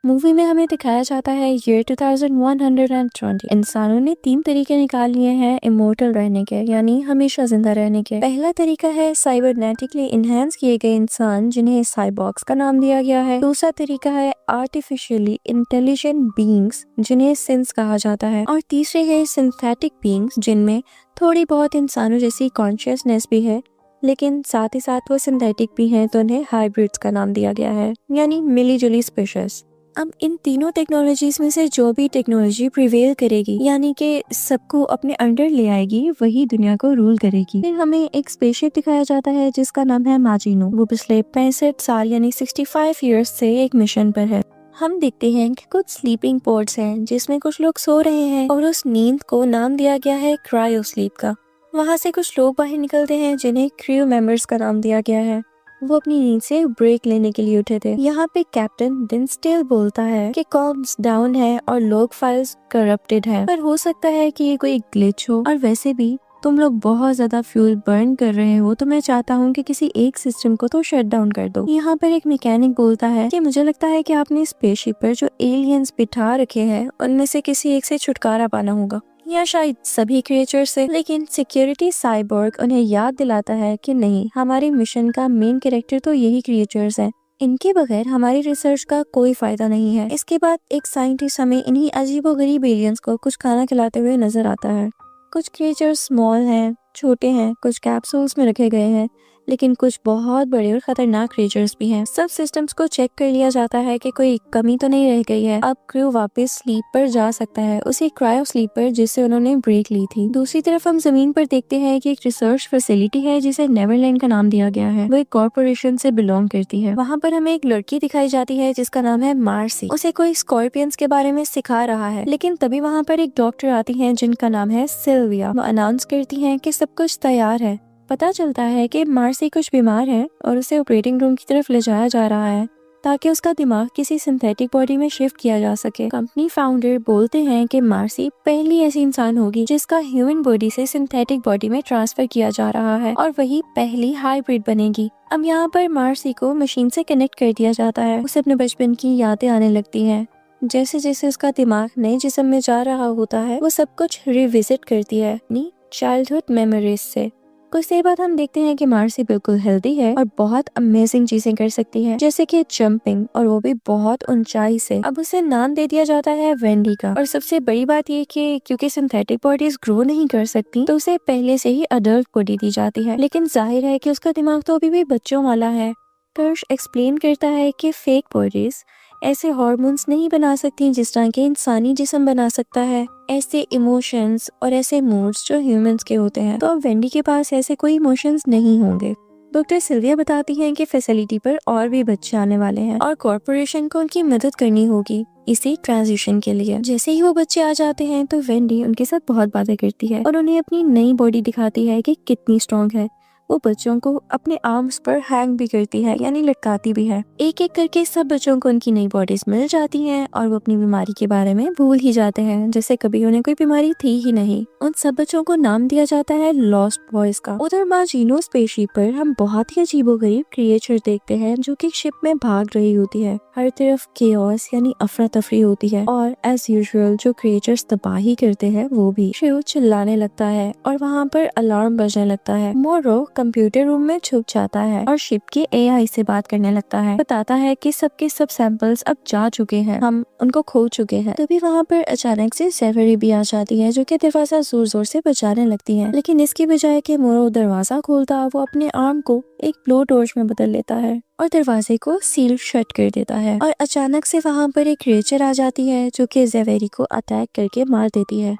Movie में हमें दिखाया जाता है ईयर 2120। इंसानों ने 3 तरीके निकाल लिए हैं इमोर्टल रहने के, यानी हमेशा जिंदा रहने के। पहला तरीका है साइबरनेटिकली इनहेंस किए गए इंसान, जिन्हें साइबॉर्ग्स का नाम दिया गया है। दूसरा तरीका है आर्टिफिशियली इंटेलिजेंट बीइंग्स, जिन्हें सिंस कहा जाता है। और तीसरे है सिंथेटिक बीइंग्स, जिनमें थोड़ी बहुत इंसानों जैसी कॉन्शियसनेस भी है, लेकिन साथ ही साथ वो सिंथेटिक भी हैं, तो उन्हें हाइब्रिड्स का नाम दिया गया है, यानी मिली जुली स्पीशीज। अब इन तीनों टेक्नोलॉजीज में से जो भी टेक्नोलॉजी प्रिवेल करेगी, यानी कि सबको अपने अंडर ले आएगी, वही दुनिया को रूल करेगी। फिर हमें एक स्पेसशिप दिखाया जाता है जिसका नाम है माजिनो। वो पिछले 65 साल यानी 65 ईयर्स से एक मिशन पर है। हम देखते हैं कि कुछ स्लीपिंग पोड्स हैं जिसमें कुछ लोग सो रहे हैं और उस नींद को नाम दिया गया है क्रायो स्लीप का। वहाँ से कुछ लोग बाहर निकलते हैं जिन्हें क्रू मेंबर्स का नाम दिया गया है। वो अपनी नींद से ब्रेक लेने के लिए उठे थे। यहाँ पे कैप्टन डिंस्टेल बोलता है कि कॉम्स डाउन है और लॉग फाइल्स करप्टेड है, पर हो सकता है कि ये कोई ग्लिच हो, और वैसे भी तुम लोग बहुत ज्यादा फ्यूल बर्न कर रहे हो, तो मैं चाहता हूँ कि किसी एक सिस्टम को तो शट डाउन कर दो। यहाँ पर एक मैकेनिक बोलता है कि मुझे लगता है कि आपने स्पेसशिप पर जो एलियंस बिठा रखे हैं उनमें से किसी एक से छुटकारा पाना होगा, या शायद सभी क्रिएचर से। लेकिन सिक्योरिटी साइबोर्ग उन्हें याद दिलाता है कि नहीं, हमारे मिशन का मेन कैरेक्टर तो यही क्रिएचर्स हैं, इनके बगैर हमारी रिसर्च का कोई फायदा नहीं है। इसके बाद एक साइंटिस्ट हमें इन्हीं अजीबोगरीब एलियंस को कुछ खाना खिलाते हुए नजर आता है। कुछ क्रिएचर्स स्मॉल हैं, छोटे हैं, कुछ कैप्सूल्स में रखे गए हैं, लेकिन कुछ बहुत बड़े और खतरनाक क्रिएचर्स भी हैं। सब सिस्टम्स को चेक कर लिया जाता है कि कोई कमी तो नहीं रह गई है। अब क्रू वापस स्लीप पर जा सकता है, उसी क्रायो स्लीप पर जिससे उन्होंने ब्रेक ली थी। दूसरी तरफ हम जमीन पर देखते हैं कि एक रिसर्च फैसिलिटी है जिसे नेवरलैंड का नाम दिया गया है। वो एक कॉर्पोरेशन से बिलोंग करती है। वहाँ पर हमें एक लड़की दिखाई जाती है जिसका नाम है मार्सी। उसे कोई स्कॉर्पियंस के बारे में सिखा रहा है, लेकिन तभी वहाँ पर एक डॉक्टर आती है जिनका नाम है सिल्विया। वो अनाउंस करती है कि सब कुछ तैयार है। पता चलता है कि मार्सी कुछ बीमार है और उसे ऑपरेटिंग रूम की तरफ ले जाया जा रहा है ताकि उसका दिमाग किसी सिंथेटिक बॉडी में शिफ्ट किया जा सके। कंपनी फाउंडर बोलते हैं कि मार्सी पहली ऐसी इंसान होगी जिसका ह्यूमन बॉडी से सिंथेटिक बॉडी में ट्रांसफर किया जा रहा है, और वही पहली हाइब्रिड बनेगी। अब यहाँ पर मार्सी को मशीन से कनेक्ट कर दिया जाता है। उसे अपने बचपन की यादें आने लगती हैं। जैसे जैसे उसका दिमाग नए जिस्म में जा रहा होता है, वो सब कुछ रिविजिट करती है अपनी चाइल्डहुड मेमोरीज से। कुछ देर बाद हम देखते हैं कि मार्सी बिल्कुल हेल्दी है और बहुत अमेजिंग चीजें कर सकती है, जैसे कि जंपिंग, और वो भी बहुत ऊंचाई से। अब उसे नाम दे दिया जाता है वेंडी का। और सबसे बड़ी बात ये कि क्योंकि सिंथेटिक बॉडीज ग्रो नहीं कर सकती, तो उसे पहले से ही अडल्ट बॉडी दी जाती है। लेकिन जाहिर है कि उसका दिमाग तो अभी भी बच्चों वाला है। कर्श एक्सप्लेन करता है कि फेक बॉडीज ऐसे हार्मोन्स नहीं बना सकती जिस तरह के इंसानी जिस्म बना सकता है, ऐसे इमोशंस और ऐसे मूड्स जो ह्यूमंस के होते हैं। तो अब वेंडी के पास ऐसे कोई इमोशंस नहीं होंगे। डॉक्टर सिल्विया बताती हैं कि फैसिलिटी पर और भी बच्चे आने वाले हैं और कॉर्पोरेशन को उनकी मदद करनी होगी इसी ट्रांजिशन के लिए। जैसे ही वो बच्चे आ जाते हैं तो वेंडी उनके साथ बहुत बातें करती है और उन्हें अपनी नई बॉडी दिखाती है कि कितनी स्ट्रॉन्ग है। वो बच्चों को अपने आर्म्स पर हैंग भी करती है, यानी लटकाती भी है। एक एक करके सब बच्चों को उनकी नई बॉडीज मिल जाती हैं और वो अपनी बीमारी के बारे में भूल ही जाते हैं, जैसे कभी उन्हें कोई बीमारी थी ही नहीं। उन सब बच्चों को नाम दिया जाता है लॉस्ट बॉयज का। उधर माजिनो स्पेसशिप पर हम बहुत ही अजीबोगरीब क्रिएचर देखते हैं जो कि शिप में भाग रही होती है। हर तरफ केओस यानी अफरा तफरी होती है, और एज यूजुअल जो क्रिएचर्स तबाही करते हैं वो भी। शिव चिल्लाने लगता है और वहाँ पर अलार्म बजने लगता है। मोरो कंप्यूटर रूम में छुप जाता है और शिप के एआई से बात करने लगता है। बताता है कि सबके सब सैंपल्स अब जा चुके हैं, हम उनको खो चुके हैं। तभी वहाँ पर अचानक से सेवरी भी आ जाती है जो कि दरवाजा जोर जोर से बजाने लगती है, लेकिन इसकी बजाय कि मोरो दरवाजा खोलता, वो अपने आर्म को एक ब्लो टॉर्च में बदल लेता है और दरवाजे को सील शट कर देता है। और अचानक से वहाँ पर एक क्रिएचर आ जाती है जो कि जेवेरी को अटैक करके मार देती है।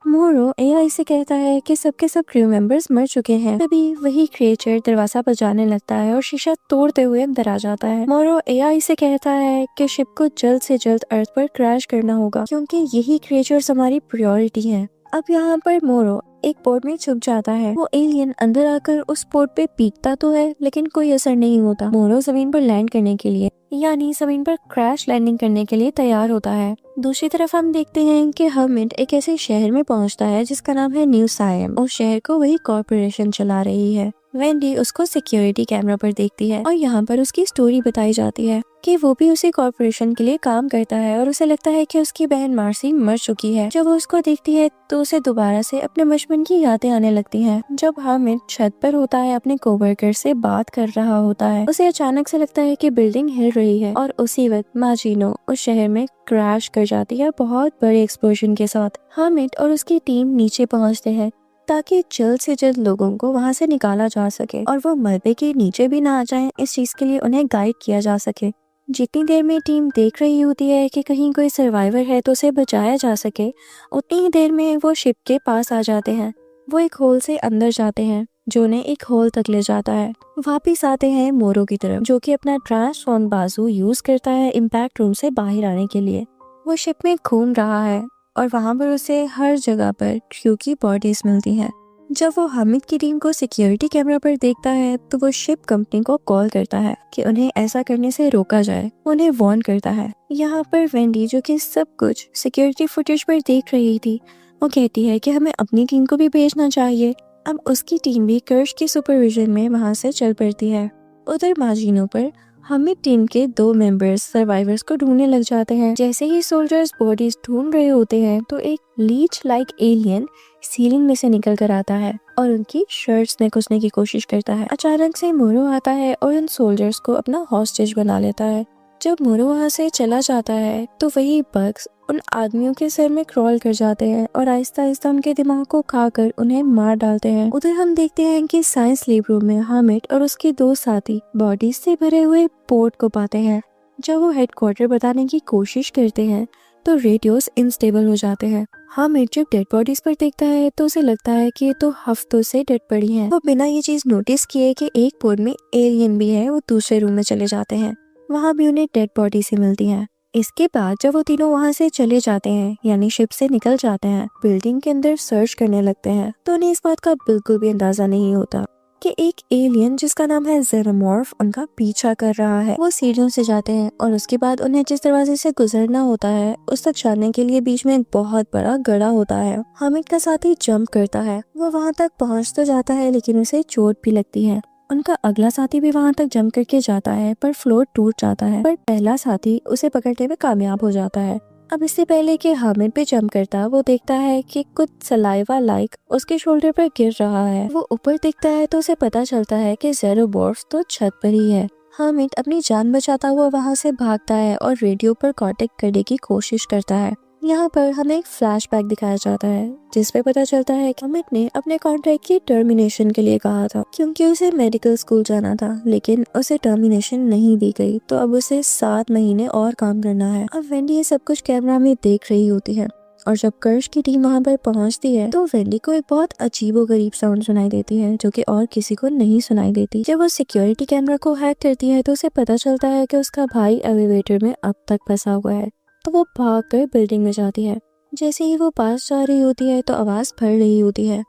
मोरो एआई से कहता है कि सबके सब क्रू मेंबर्स मर चुके हैं। तभी वही क्रिएचर दरवाजा बजाने लगता है और शीशा तोड़ते हुए अंदर आ जाता है। मोरो एआई से कहता है कि शिप को जल्द से जल्द अर्थ पर क्रैश करना होगा क्योंकि यही क्रिएचर्स हमारी प्रायोरिटी हैं। अब यहाँ पर मोरो एक पोर्ट में छुप जाता है। वो एलियन अंदर आकर उस पोर्ट पे पीकता तो है, लेकिन कोई असर नहीं होता। मोरो जमीन पर लैंड करने के लिए, यानी जमीन पर क्रैश लैंडिंग करने के लिए तैयार होता है। दूसरी तरफ हम देखते हैं कि हर्मिट एक ऐसे शहर में पहुंचता है जिसका नाम है न्यू सायम। उस शहर को वही कॉर्पोरेशन चला रही है। वेंडी उसको सिक्योरिटी कैमरा पर देखती है और यहाँ पर उसकी स्टोरी बताई जाती है कि वो भी उसी कॉर्पोरेशन के लिए काम करता है और उसे लगता है कि उसकी बहन मार्सी मर चुकी है। जब वो उसको देखती है तो उसे दोबारा से अपने बचपन की यादें आने लगती हैं। जब हामिद छत पर होता है, अपने कोवर्कर से बात कर रहा होता है, उसे अचानक से लगता है कि बिल्डिंग हिल रही है और उसी वक्त माजिनो उस शहर में क्रैश कर जाती है बहुत बड़े एक्सप्लोजन के साथ। हामिद और उसकी टीम नीचे पहुँचते हैं ताकि जल्द से जल्द लोगों को वहाँ से निकाला जा सके और वो मलबे के नीचे भी ना आ जाएं। इस चीज के लिए उन्हें गाइड किया जा सके। जितनी देर में टीम देख रही होती है कि कहीं कोई सर्वाइवर है तो उसे बचाया जा सके, उतनी ही देर में वो शिप के पास आ जाते हैं। वो एक होल से अंदर जाते हैं जो उन्हें एक होल तक ले जाता है। वापिस आते हैं मोरो की तरफ, जो कि अपना ट्रांसफॉर्म बाजू यूज करता है इम्पैक्ट रूम से बाहर आने के लिए। वो शिप में घूम रहा है और वहाँ पर उसे हर जगह पर क्रू की बॉडीज मिलती हैं। जब वो हामिद की टीम को सिक्योरिटी कैमरा पर देखता है तो वो शिप कंपनी को कॉल करता है कि उन्हें ऐसा करने से रोका जाए, उन्हें वार्न करता है। यहाँ पर वेंडी, जो कि सब कुछ सिक्योरिटी फुटेज पर देख रही थी, वो कहती है कि हमें अपनी टीम को भी भेजना चाहिए। अब उसकी टीम भी कर्श के सुपरविजन में वहाँ से चल पड़ती है। उधर माजिनो पर हामिद टीम के 2 मेंबर्स सर्वाइवर्स को ढूंढने लग जाते हैं। जैसे ही सोल्जर्स बॉडीज ढूंढ रहे होते हैं तो एक लीच लाइक एलियन सीलिंग में से निकल कर आता है और उनकी शर्ट्स में घुसने की कोशिश करता है। अचानक से मोरो आता है और उन सोल्जर्स को अपना हॉस्टेज बना लेता है। जब मोरो वहाँ से चला जाता है तो वही बग्स उन आदमियों के सर में क्रॉल कर जाते हैं और आहिस्ता आहिस्ता उनके दिमाग को खाकर उन्हें मार डालते हैं। उधर हम देखते हैं कि साइंस लैब रूम में हामिद और उसके 2 साथी बॉडीज से भरे हुए पोर्ट को पाते हैं। जब वो हेडक्वार्टर बताने की कोशिश करते हैं तो रेडियोस इनस्टेबल हो जाते हैं। हामिद जब डेड बॉडीज पर देखता है तो उसे लगता है कि ये तो हफ्तों से डेड पड़ी हैं। वो बिना ये चीज नोटिस किए कि एक पोर्ट में एलियन भी है, वो दूसरे रूम में चले जाते हैं। वहाँ भी उन्हें डेड बॉडी से मिलती हैं। इसके बाद जब वो तीनों वहाँ से चले जाते हैं, यानी शिप से निकल जाते हैं, बिल्डिंग के अंदर सर्च करने लगते हैं, तो उन्हें इस बात का बिल्कुल भी अंदाजा नहीं होता कि एक एलियन जिसका नाम है जेनोमॉर्फ उनका पीछा कर रहा है। वो सीढ़ियों से जाते हैं और उसके बाद उन्हें जिस दरवाजे से गुजरना होता है उस तक जाने के लिए बीच में एक बहुत बड़ा गड्ढा होता है। हामिद का साथी जंप करता है, वो वहाँ तक पहुँच तो जाता है लेकिन उसे चोट भी लगती है। उनका अगला साथी भी वहां तक जंप करके जाता है पर फ्लोर टूट जाता है, पर पहला साथी उसे पकड़ने में कामयाब हो जाता है। अब इससे पहले कि हामिद पे जंप करता, वो देखता है कि कुछ सलाइवा लाइक उसके शोल्डर पर गिर रहा है। वो ऊपर देखता है तो उसे पता चलता है कि ज़ेरोबॉर्फ तो छत पर ही है। हामिद अपनी जान बचाता हुआ वहाँ से भागता है और रेडियो पर कांटेक्ट करने की कोशिश करता है। यहाँ पर हमें एक फ्लैशबैक दिखाया जाता है जिसपे पता चलता है कि हामिद ने अपने कॉन्ट्रैक्ट की टर्मिनेशन के लिए कहा था क्योंकि उसे मेडिकल स्कूल जाना था, लेकिन उसे टर्मिनेशन नहीं दी गई, तो अब उसे 7 महीने और काम करना है। अब वेंडी ये सब कुछ कैमरा में देख रही होती है और जब कर्श की टीम वहाँ पर पहुँचती है तो वेंडी को एक बहुत अजीबोगरीब साउंड सुनाई देती है जो कि और किसी को नहीं सुनाई देती। जब वो सिक्योरिटी कैमरा को हैक करती है तो उसे पता चलता है कि उसका भाई एलिवेटर में अब तक फंसा हुआ है, तो वो भागकर बिल्डिंग में जाती है। जैसे ही वो पास जा रही होती है तो आवाज फट रही होती है।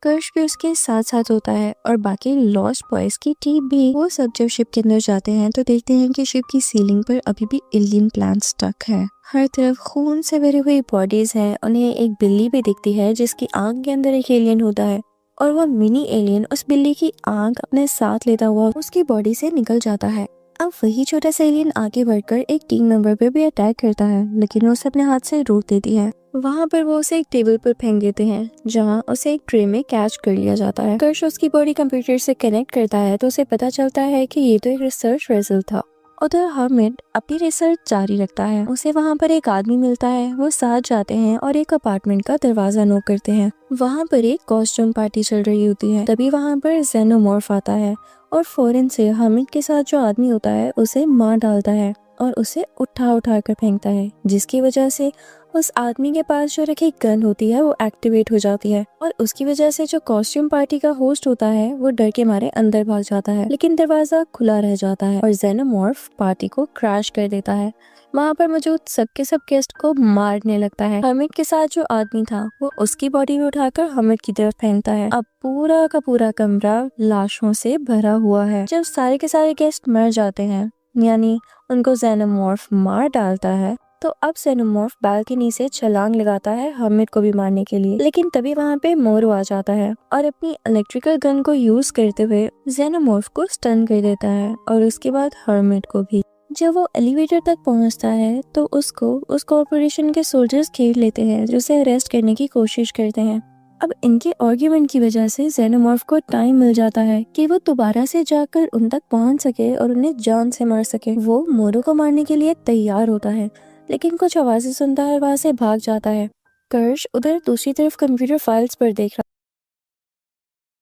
कर्श भी उसके साथ साथ होता है और बाकी लॉस्ट बॉयज की टीम भी। वो सब जब शिप के अंदर जाते हैं तो देखते हैं कि शिप की सीलिंग पर अभी भी एलियन प्लांट स्टक है। हर तरफ खून से भरी हुई बॉडीज हैं। उन्हें एक बिल्ली भी दिखती है जिसकी आंख के अंदर एक एलियन होता है और वो मिनी एलियन उस बिल्ली की आंख अपने साथ लेता हुआ उसकी बॉडी से निकल जाता है। अब वही छोटा सा एलियन आगे बढ़कर एक टीम मेंबर पे भी अटैक करता है, लेकिन वो उसे अपने हाथ से रोक देती है। वहाँ पर वो उसे एक टेबल पर फेंक देते हैं जहाँ उसे एक ट्रे में कैच कर लिया जाता है। कर्श उसकी बॉडी कंप्यूटर से कनेक्ट करता है तो उसे पता चलता है कि ये तो एक रिसर्च रिजल्ट था। उधर हामिद अपनी रिसर्च जारी रखता है। उसे वहाँ पर एक आदमी मिलता है, वो साथ जाते हैं और एक अपार्टमेंट का दरवाजा नॉक करते हैं। वहाँ पर एक कॉस्ट्यूम पार्टी चल रही होती है। तभी वहाँ पर जेनोमॉर्फ आता है और फौरन से हामिद के साथ जो आदमी होता है उसे मार डालता है और उसे उठा कर फेंकता है, जिसकी वजह से उस आदमी के पास जो रखी गन होती है वो एक्टिवेट हो जाती है और उसकी वजह से जो कॉस्ट्यूम पार्टी का होस्ट होता है वो डर के मारे अंदर भाग जाता है, लेकिन दरवाजा खुला रह जाता है और जेनोमॉर्फ पार्टी को क्रैश कर देता है। वहाँ पर मौजूद सबके सब गेस्ट को मारने लगता है। हामिद के साथ जो आदमी था वो उसकी बॉडी में उठाकर हामिद की तरफ फेंकता है। अब पूरा का पूरा कमरा लाशों से भरा हुआ है। जब सारे के सारे गेस्ट मर जाते हैं, यानी उनको जेनोमॉर्फ मार डालता है, तो अब जेनोमॉर्फ बालकनी से छलांग लगाता है हर्मिट को भी मारने के लिए, लेकिन तभी वहाँ पे मोरो आ जाता है और अपनी इलेक्ट्रिकल गन को यूज करते हुए जेनोमॉर्फ को स्टन कर देता है और उसके बाद हर्मिट को भी। जब वो एलिवेटर तक पहुंचता है तो उसको उस कॉर्पोरेशन के सोल्जर्स घेर लेते हैं जो उसे अरेस्ट करने की कोशिश करते हैं। अब इनके आर्ग्यूमेंट की वजह से जेनोमॉर्फ को टाइम मिल जाता है कि वो दोबारा से जाकर उन तक पहुंच सके और उन्हें जान से मार सके। वो मोरो को मारने के लिए तैयार होता है, लेकिन कुछ आवाजें सुनता है और वहां से भाग जाता है। कर्श उधर दूसरी तरफ कंप्यूटर फाइल्स पर देख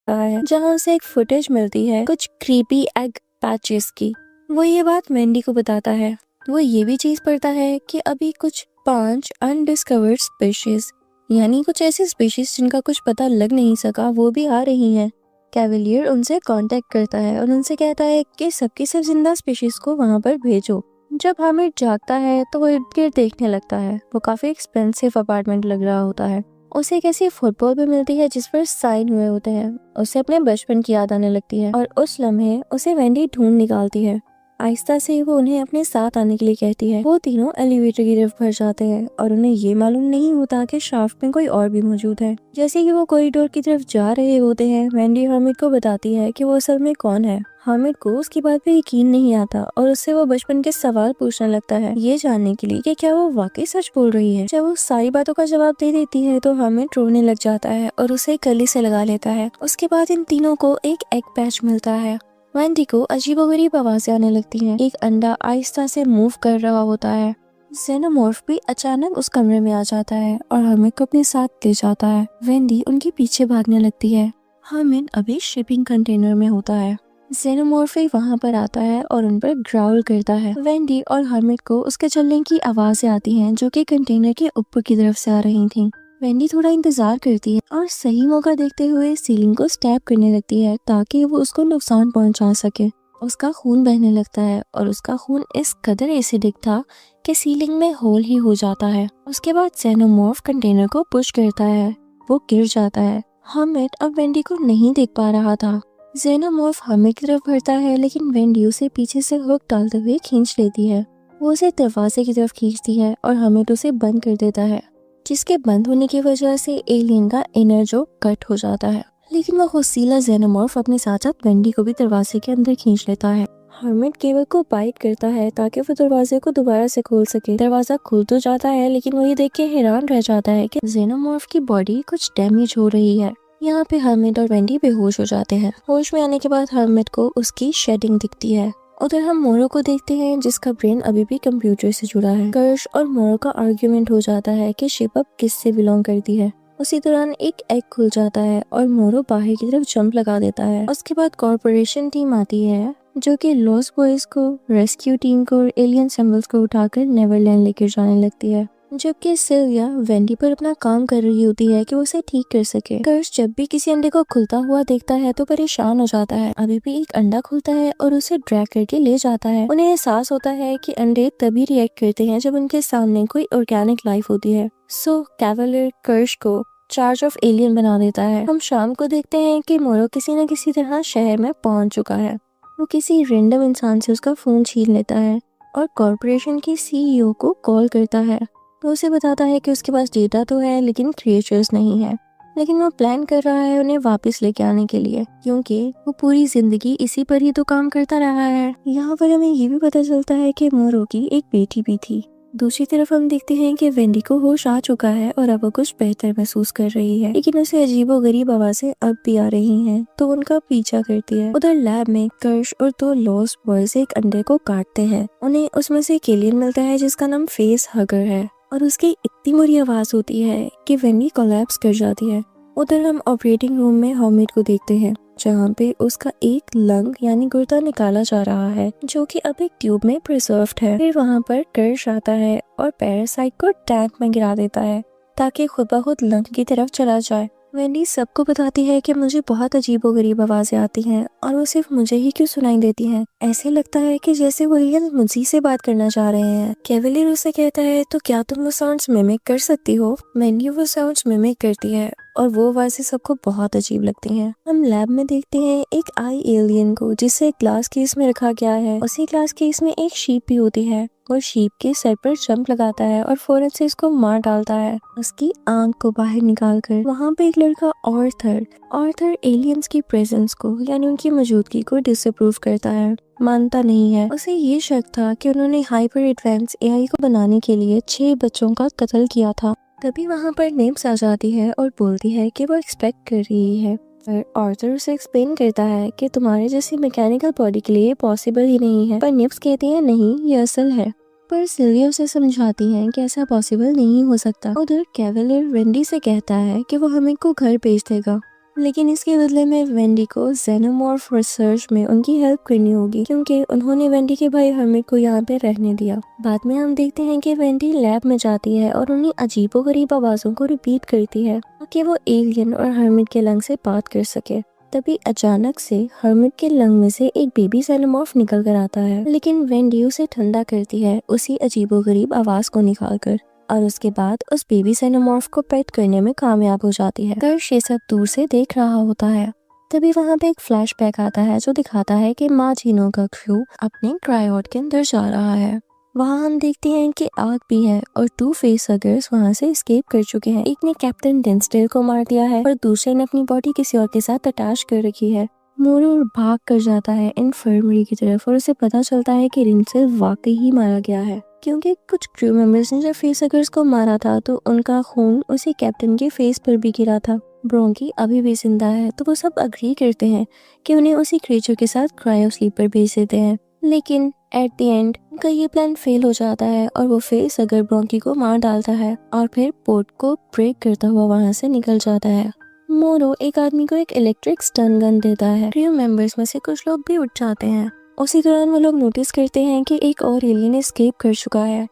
रहा है, जहाँ उसे एक फुटेज मिलती है कुछ क्रीपी एग पैचेस की। वो ये बात वेंडी को बताता है। वो ये भी चीज पढ़ता है कि अभी कुछ 5 अनडिस्कवर्ड स्पीशीज, यानी कुछ ऐसी स्पीशीज जिनका कुछ पता लग नहीं सका, वो भी आ रही हैं। कैवलियर उनसे कांटेक्ट करता है और उनसे कहता है कि सबकी सब जिंदा स्पीशीज को वहां पर भेजो। जब हर्मिट जागता है तो वो इर्द गिर्द देखने लगता है। वो काफी एक्सपेंसिव अपार्टमेंट लग रहा होता है। उसे एक ऐसी फुटबॉल भी मिलती है जिस पर साइन हुए होते हैं। उसे अपने बचपन की याद आने लगती है और उस लम्हे उसे वेंडी ढूंढ निकालती है। आहिस्ता से वो उन्हें अपने साथ आने के लिए कहती है। वो तीनों एलिवेटर की तरफ भर जाते हैं और उन्हें ये मालूम नहीं होता कि शाफ्ट में कोई और भी मौजूद है। जैसे कि वो कॉरिडोर की तरफ जा रहे होते हैं, वेंडी हर्मिट को बताती है कि वो असल में कौन है। हर्मिट को उसकी बात पे यकीन नहीं आता और उससे वो बचपन के सवाल पूछने लगता है, ये जानने के लिए कि क्या वो वाकई सच बोल रही है। जब वो सारी बातों का जवाब दे देती है तो हर्मिट रोने लग जाता है और उसे गले से लगा लेता है। उसके बाद इन तीनों को एक एग पैच मिलता है। वेंडी को अजीबोगरीब आवाजें आने लगती हैं। एक अंडा आहिस्ता से मूव कर रहा होता है। जेनोमॉर्फ भी अचानक उस कमरे में आ जाता है और हर्मिट को अपने साथ ले जाता है। वेंडी उनके पीछे भागने लगती है। हर्मिट अभी शिपिंग कंटेनर में होता है। जेनोमॉर्फ वहां पर आता है और उन पर ग्राउल करता है। वेंडी और हर्मिट को उसके चलने की आवाजें आती हैं जो कि कंटेनर के ऊपर की तरफ से आ रही थीं। वेंडी थोड़ा इंतजार करती है और सही मौका देखते हुए सीलिंग को स्टैब करने लगती है ताकि वो उसको नुकसान पहुंचा सके। उसका खून बहने लगता है और उसका खून इस कदर एसिडिक था कि सीलिंग में होल ही हो जाता है। उसके बाद जेनोमॉर्फ कंटेनर को पुश करता है। वो गिर जाता है। हर्मिट अब वेंडी को नहीं देख पा रहा था। जेनोमॉर्फ हर्मिट की तरफ बढ़ता है, लेकिन वेंडी उसे पीछे से हुक डालते हुए खींच लेती है। वो उसे दरवाजे की तरफ खींचती है और हर्मिट उसे बंद कर देता है, जिसके बंद होने की वजह से एलियन का इनर जो कट हो जाता है। लेकिन वो होसीला जेनोमॉर्फ अपने साथ साथ वेंडी को भी दरवाजे के अंदर खींच लेता है। हर्मिट केबल को बाइट करता है ताकि वो दरवाजे को दोबारा से खोल सके। दरवाजा खुल तो जाता है, लेकिन वो ये देख के हैरान रह जाता है कि जेनोमॉर्फ की बॉडी कुछ डैमेज हो रही है। यहाँ पे हर्मिट और वेंडी बेहोश हो जाते हैं। होश में आने के बाद हर्मिट को उसकी शेडिंग दिखती है। उधर हम मोरो को देखते हैं जिसका ब्रेन अभी भी कंप्यूटर से जुड़ा है। कर्श और मोरो का आर्ग्यूमेंट हो जाता है कि शिप अब किससे बिलोंग करती है। उसी दौरान एक एग खुल जाता है और मोरो बाहर की तरफ जंप लगा देता है। उसके बाद कॉर्पोरेशन टीम आती है जो कि लॉस्ट बॉयज को, रेस्क्यू टीम को और एलियन सिंबल्स को उठाकर नेवरलैंड लेकर जाने लगती है, जबकि सिल्विया वेंडी पर अपना काम कर रही होती है कि वो उसे ठीक कर सके। कर्श जब भी किसी अंडे को खुलता हुआ देखता है तो परेशान हो जाता है। अभी भी एक अंडा खुलता है और उसे ड्रैग करके ले जाता है। उन्हें एहसास होता है कि अंडे तभी रिएक्ट करते हैं जब उनके सामने कोई ऑर्गेनिक लाइफ होती है। सो कैवलियर कर्श को चार्ज ऑफ एलियन बना देता है। हम शाम को देखते हैं कि मोरो किसी न किसी तरह शहर में पहुंच चुका है। वो किसी रेंडम इंसान से उसका फोन छीन लेता है और कॉर्पोरेशन की सीईओ को कॉल करता है। वो उसे बताता है कि उसके पास डेटा तो है लेकिन क्रिएचर्स नहीं है, लेकिन वो प्लान कर रहा है उन्हें वापस लेके आने के लिए, क्योंकि वो पूरी जिंदगी इसी पर ही तो काम करता रहा है। यहाँ पर हमें ये भी पता चलता है कि मोरो की एक बेटी भी थी। दूसरी तरफ हम देखते हैं कि वेंडी को होश आ चुका है और अब वो कुछ बेहतर महसूस कर रही है, लेकिन उसे अजीबोगरीब आवाजें अब भी आ रही हैं, तो उनका पीछा करती है। उधर लैब में कर्श और 2 लॉस्ट बॉयज एक अंडे को काटते हैं। उन्हें उसमें से एक एलियन मिलता है जिसका नाम फेस हगर है और उसकी इतनी बुरी आवाज होती है कि वेंडी कोलैप्स कर जाती है। उधर हम ऑपरेटिंग रूम में हर्मिट को देखते हैं जहाँ पे उसका एक लंग यानी गुर्दा निकाला जा रहा है, जो कि अब एक ट्यूब में प्रिजर्व्ड है। फिर वहाँ पर कर्श आता है और पैरासाइट को टैंक में गिरा देता है ताकि खुद ब खुद लंग की तरफ चला जाए। वेंडी सबको बताती है कि मुझे बहुत अजीबोगरीब आवाजें आती हैं और वो सिर्फ मुझे ही क्यों सुनाई देती हैं। ऐसे लगता है कि जैसे वो एलियन मुझी से बात करना चाह रहे हैं। कैवलियर उसे कहता है, तो क्या तुम वो साउंड्स मिमिक कर सकती हो? वेंडी वो साउंड्स मिमिक करती है और वो आवाज़ें सबको बहुत अजीब लगती हैं। हम लैब में देखते हैं एक आई एलियन को जिसे ग्लास केस में रखा गया है। उसी ग्लास केस में एक शीप भी होती है और शीप के सर पर जंप लगाता है और फौरन से इसको मार डालता है, उसकी आंख को बाहर निकाल कर। वहाँ पे एक लड़का ऑर्थर एलियंस की प्रेजेंस को यानी उनकी मौजूदगी को डिसअप्रूव करता है, मानता नहीं है। उसे ये शक था कि उन्होंने हाइपर एडवांस एआई को बनाने के लिए 6 बच्चों का कत्ल किया था। तभी वहाँ पर निब्स आ जाती है और बोलती है कि वो एक्सपेक्ट कर रही है। पर ऑर्थर उसे एक्सप्लेन करता है कि तुम्हारे जैसी मैकेनिकल बॉडी के लिए पॉसिबल ही नहीं है। पर निब्स कहती है नहीं, ये असल है। पर सिल्विया उसे समझाती है कि ऐसा पॉसिबल नहीं हो सकता। उधर कैवलियर वेंडी से कहता है कि वो हमें को घर भेज देगा, लेकिन इसके बदले में वेंडी को जेनोमॉर्फ रिसर्च में उनकी हेल्प करनी होगी क्योंकि उन्होंने वेंडी के भाई हर्मिट को यहाँ पे रहने दिया। बाद में हम देखते हैं कि वेंडी लैब में जाती है और उन्हीं अजीबोगरीब आवाज़ों को रिपीट करती है ताकि वो एलियन और हर्मिट के लंग से बात कर सके। तभी अचानक से हर्मिट के लंग में से एक बेबी जेनोमॉर्फ निकल कर आता है, लेकिन वेंडी उसे ठंडा करती है उसी अजीबोगरीब आवाज़ को निकाल कर, और उसके बाद उस बेबी जेनोमॉर्फ को पेट करने में कामयाब हो जाती है। गर्श ये सब दूर से देख रहा होता है। तभी वहाँ पे एक फ्लैशबैक आता है जो दिखाता है कि मार्टिनो का क्रू अपने क्रायोट के अंदर जा रहा है। वहाँ हम देखते हैं कि आग भी है और 2 फेसहगर्स वहाँ से एस्केप कर चुके हैं। एक ने कैप्टन डेंस्टेल को मार दिया है और दूसरे ने अपनी बॉडी किसी और के साथ अटैच कर रखी है। मोरो भाग कर जाता है इन्फर्मरी की तरफ और उसे पता चलता है कि रिंसेल वाकई ही मारा गया है, क्योंकि कुछ क्रू मेंबर्स ने जब फेसहगर्स को मारा था तो उनका खून उसी कैप्टन के फेस पर भी गिरा था। ब्रोंकी अभी भी जिंदा है तो वो सब अग्री करते हैं कि उन्हें उसी क्रीचर के साथ क्रायो स्लीपर भेज देते हैं, लेकिन एट द एंड उनका ये प्लान फेल हो जाता है और वो फेसहगर ब्रोंकी को मार डालता है और फिर बोट को ब्रेक करता हुआ वहाँ से निकल जाता है। मोरो एक आदमी को एक इलेक्ट्रिक स्टन गन देता है। क्रू मेंबर्स में से कुछ लोग भी उठ जाते हैं। उसी दौरान वो लोग नोटिस करते हैं कि एक और एलियन एस्केप कर चुका है।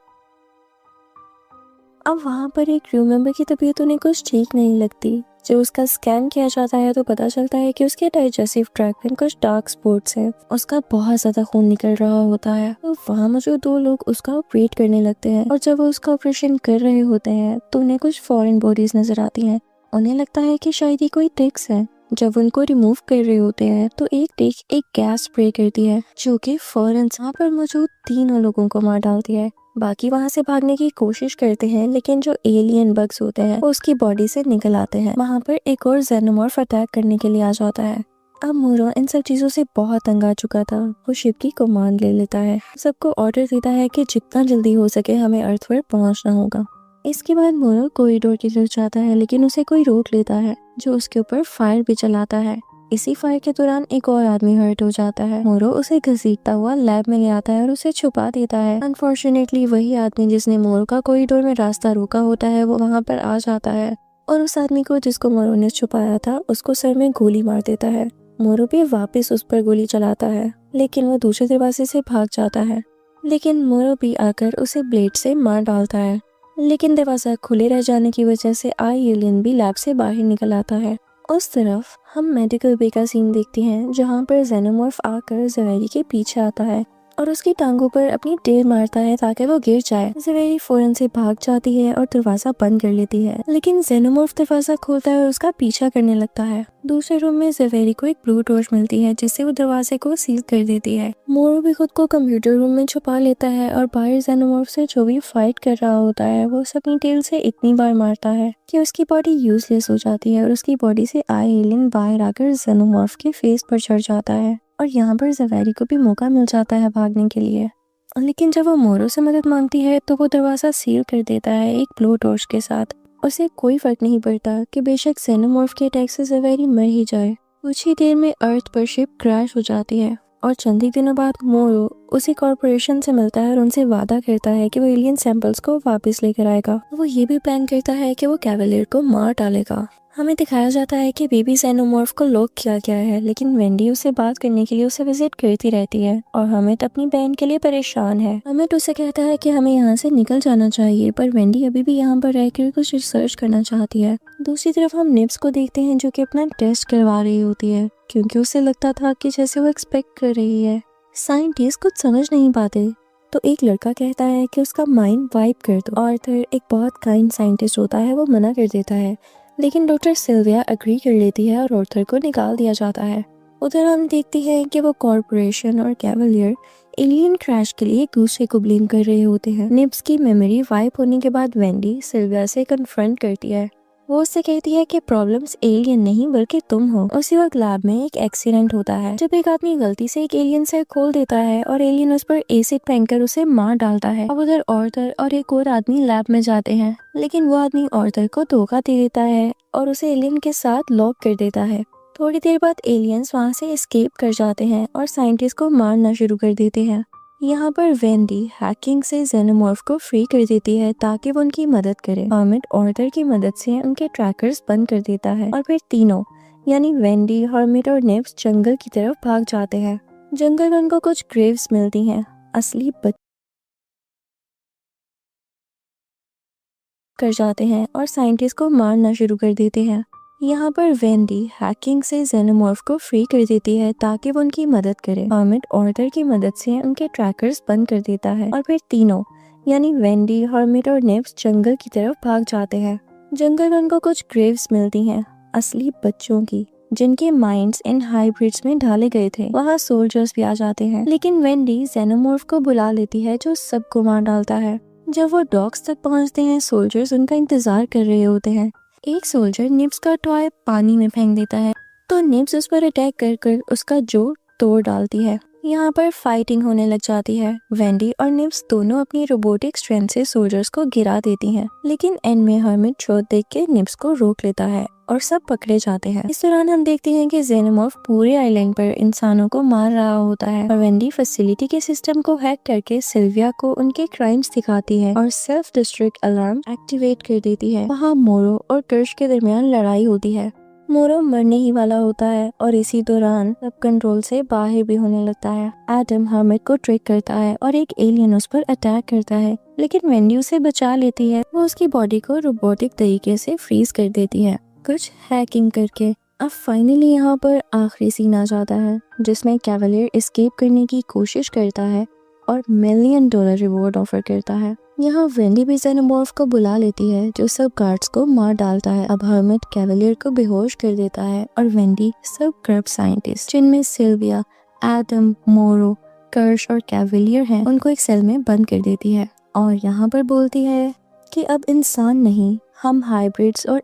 अब वहाँ पर एक क्रू मेंबर की तबीयत उन्हें कुछ ठीक नहीं लगती। जब उसका स्कैन किया जाता है तो पता चलता है कि उसके डाइजेस्टिव ट्रैक्ट में कुछ डार्क स्पॉट्स हैं। उसका बहुत ज्यादा खून निकल रहा होता है। तो वहाँ मौजूद 2 लोग उसका ऑपरेट करने लगते हैं और जब वो उसका ऑपरेशन कर रहे होते हैं तो उन्हें कुछ फॉरेन बॉडीज नजर आती हैं। उन्हें लगता है कि शायद ये कोई ट्रिक्स है। जब उनको रिमूव कर रहे होते हैं तो एक टिक एक गैस स्प्रे करती है जो कि फौरन वहाँ पर मौजूद 3 लोगों को मार डालती है। बाकी वहाँ से भागने की कोशिश करते हैं, लेकिन जो एलियन बग्स होते हैं वो उसकी बॉडी से निकल आते हैं। वहाँ पर एक और जेनोमॉर्फ अटैक करने के लिए आ जाता है। अब मोरो इन सब चीजों से बहुत तंग आ चुका था। वो शिप की कमांड ले लेता है, सबको ऑर्डर देता है कि जितना जल्दी हो सके हमें अर्थ पर पहुँचना होगा। इसके बाद मोरो कॉरिडोर की तरफ जाता है, लेकिन उसे कोई रोक लेता है जो उसके ऊपर फायर भी चलाता है। इसी फायर के दौरान एक और आदमी हर्ट हो जाता है। मोरो उसे घसीटता हुआ लैब में ले आता है और उसे छुपा देता है। अनफॉर्चुनेटली वही आदमी जिसने मोरो का कॉरिडोर में रास्ता रोका होता है वो वहाँ पर आ जाता है और उस आदमी को जिसको मोरो ने छुपाया था उसको सर में गोली मार देता है। मोरो भी वापस उस पर गोली चलाता है, लेकिन वो दूसरे दरवाजे से भाग जाता है। लेकिन मोरो भी आकर उसे ब्लेड से मार डालता है, लेकिन दरवाजा खुले रह जाने की वजह से आई एलियन भी लैब से बाहर निकल आता है। उस तरफ हम मेडिकल बे का सीन देखते हैं जहाँ पर जेनोमॉर्फ आकर ज़वेरी के पीछे आता है और उसकी टांगों पर अपनी टेल मारता है ताकि वो गिर जाए। ज़वेरी फौरन से भाग जाती है और दरवाजा बंद कर लेती है, लेकिन जेनोमॉर्फ दरवाजा खोलता है और उसका पीछा करने लगता है। दूसरे रूम में ज़वेरी को एक ब्लू टॉर्च मिलती है जिससे वो दरवाजे को सील कर देती है। मोरो भी खुद को कंप्यूटर रूम में छुपा लेता है और बाहर जेनोमॉर्फ से जो भी फाइट कर रहा होता है वो उसे अपनी टेल से इतनी बार मारता है कि उसकी बॉडी यूजलेस हो जाती है और उसकी बॉडी से आई एलियन बाहर आकर जेनोमॉर्फ के फेस पर चढ़ जाता है और यहाँ पर ज़वेरी को भी मौका मिल जाता है भागने के लिए। लेकिन जब वो मोरो से मदद मांगती है तो वो दरवाजा सील कर देता है एक ब्लो टॉर्च के साथ। उसे कोई फर्क नहीं पड़ता कि बेशक जेनोमॉर्फ के अटैक से ज़वेरी मर ही जाए। कुछ ही देर में अर्थ पर शिप क्रैश हो जाती है और चंद ही दिनों बाद मोरो उसी कॉर्पोरेशन से मिलता है और उनसे वादा करता है कि वो एलियन सैंपल्स को वापस लेकर आएगा। वो ये भी प्लान करता है कि वो कैवलियर को मार डालेगा। हमें दिखाया जाता है कि बेबी जेनोमॉर्फ को लॉक किया गया है, लेकिन वेंडी उससे बात करने के लिए उसे विजिट करती रहती है और हमेट अपनी बहन के लिए परेशान है। हमेट उसे कहता है कि हमें यहाँ से निकल जाना चाहिए, पर वेंडी अभी भी यहाँ पर रहकर कुछ रिसर्च करना चाहती है। दूसरी तरफ हम निब्स को देखते हैं जो कि अपना टेस्ट करवा रही होती है, क्योंकि उसे लगता था कि जैसे वो एक्सपेक्ट कर रही है। साइंटिस्ट कुछ समझ नहीं पाते तो एक लड़का कहता है कि उसका माइंड वाइप कर दो। आर्थर एक बहुत काइंड साइंटिस्ट होता है, वो मना कर देता है, लेकिन डॉक्टर सिल्विया अग्री कर लेती है और ऑर्थर को निकाल दिया जाता है। उधर हम देखते हैं कि वो कॉर्पोरेशन और कैवलियर एलियन क्रैश के लिए एक दूसरे को ब्लेम कर रहे होते हैं। निब्स की मेमोरी वाइप होने के बाद वेंडी सिल्विया से कन्फ्रंट करती है। वो उससे कहती है कि प्रॉब्लम्स एलियन नहीं बल्कि तुम हो। उसी वक्त लैब में एक एक्सीडेंट होता है जब एक आदमी गलती से एक एलियन सेल खोल देता है और एलियन उस पर एसिड फेंककर उसे मार डालता है। अब उधर ऑर्थर और एक और आदमी लैब में जाते हैं, लेकिन वो आदमी ऑर्थर को धोखा दे देता है और उसे एलियन के साथ लॉक कर देता है। थोड़ी देर बाद एलियंस वहाँ से एस्केप कर जाते हैं और साइंटिस्ट को मारना शुरू कर देते हैं। यहाँ पर वेंडी हैकिंग से जेनोमॉर्फ को फ्री कर देती है ताकि वो उनकी मदद करे। हर्मिट ऑर्थर की मदद से उनके ट्रैकर्स बंद कर देता है और फिर तीनों यानी वेंडी, हर्मिट और निब्स जंगल की तरफ भाग जाते हैं। जंगल में उनको कुछ ग्रेव्स मिलती हैं, असली कर जाते हैं और साइंटिस्ट को मारना शुरू कर देते हैं। यहाँ पर वेंडी हैकिंग से जेनोमॉर्फ को फ्री कर देती है ताकि वो उनकी मदद करे। हर्मिट ऑर्थर की मदद से उनके ट्रैकर्स बंद कर देता है और फिर तीनों यानी वेंडी, हर्मिट और निब्स जंगल की तरफ भाग जाते हैं। जंगल में उनको कुछ ग्रेव्स मिलती हैं, असली बच्चों की, जिनके माइंड्स इन हाइब्रिड्स में ढाले गए थे। वहाँ सोल्जर्स भी आ जाते हैं, लेकिन वेंडी जेनोमॉर्फ को बुला लेती है जो सबको मार डालता है। जब वो डॉग्स तक पहुँचते हैं, सोल्जर्स उनका इंतजार कर रहे होते हैं। एक सोल्जर निब्स का टॉय पानी में फेंक देता है तो निब्स उस पर अटैक कर उसका जो तोड़ डालती है। यहाँ पर फाइटिंग होने लग जाती है। वेंडी और निब्स दोनों अपनी रोबोटिक स्ट्रेंथ से सोल्जर्स को गिरा देती हैं, लेकिन एंड में हर्मिट चोट देख के निब्स को रोक लेता है और सब पकड़े जाते हैं। इस दौरान हम देखते हैं कि जेनोमॉर्फ पूरे आइलैंड पर इंसानों को मार रहा होता है और वेंडी फैसिलिटी के सिस्टम को हैक करके सिल्विया को उनके क्राइम्स दिखाती है और सेल्फ डिस्ट्रक्ट अलार्म एक्टिवेट कर देती है। वहाँ मोरो और कर्श के दरमियान लड़ाई होती है। मोरो मरने ही वाला होता है और इसी दौरान सब कंट्रोल से बाहर भी होने लगता है। एडम हर्मिट को ट्रिक करता है और एक एलियन उस पर अटैक करता है, लेकिन वेंडी उसे बचा लेती है। वो उसकी बॉडी को रोबोटिक तरीके से फ्रीज कर देती है, कुछ हैकिंग करके। अब फाइनली यहाँ पर आखिरी सीन आ जाता है जिसमें कैवलियर एस्केप करने की कोशिश करता है और $1 मिलियन रिवॉर्ड ऑफर करता है। यहाँ वेंडी भी जेनोमॉर्फ को बुला लेती है जो सब गार्ड्स को मार डालता है। अब हर्मिट कैवलियर को बेहोश कर देता है और वेंडी सब करप्ट साइंटिस्ट जिनमें सिल्विया, एडम, मोरो, कर्श और कैवलियर हैं उनको एक सेल में बंद कर देती है और यहाँ पर बोलती है कि अब इंसान नहीं, हम हाइब्रिड्स और